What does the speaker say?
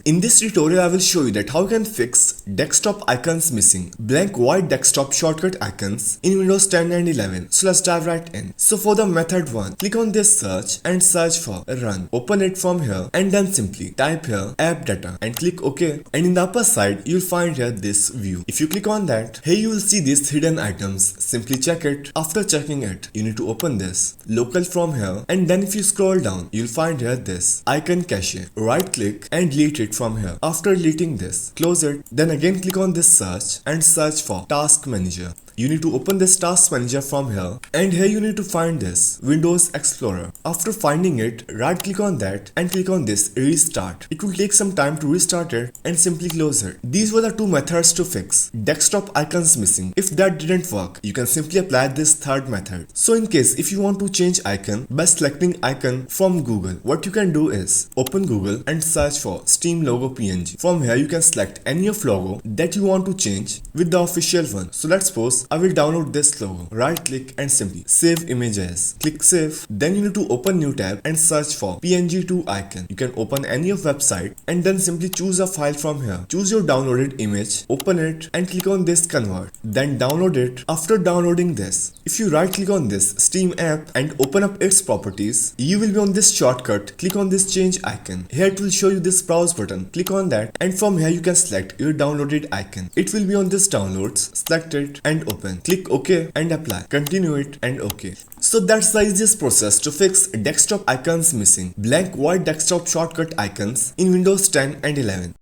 In this tutorial, I will show you that how you can fix desktop icons missing blank white desktop shortcut icons in Windows 10 and 11. So let's dive right in. So for the method 1, click on this search and search for run. Open it from here and then simply type here app data and click OK. And in the upper side, you'll find here this view. If you click on that, here you will see these hidden items. Simply check it. After checking it, you need to open this local from here, and then if you scroll down, you'll find here this icon cache. Right click and delete it from here. After deleting this, close it. Then again click on this search and search for task manager. You need to open this task manager from here, and here you need to find this Windows Explorer. After finding it, right click on that and click on this restart. It will take some time to restart it and simply close it. These were the two methods to fix desktop icons missing. If that didn't work, you can simply apply this third method. So in case if you want to change icon by selecting icon from Google, what you can do is open Google and search for Steam logo PNG. From here you can select any of logo that you want to change with the official one. So let's suppose I will download this logo. Right click and simply save image as. Click save. Then you need to open new tab and search for PNG2 icon. You can open any of website and then simply choose a file from here. Choose your downloaded image, open it and click on this convert. Then download it. After downloading this, if you right click on this Steam app and open up its properties, you will be on this shortcut. Click on this change icon. Here it will show you this browse button. Click on that and from here you can select your downloaded icon. It will be on this downloads. Select it and open. Click OK and apply. Continue it and OK. So that's the easiest process to fix desktop icons missing blank white desktop shortcut icons in Windows 10 and 11.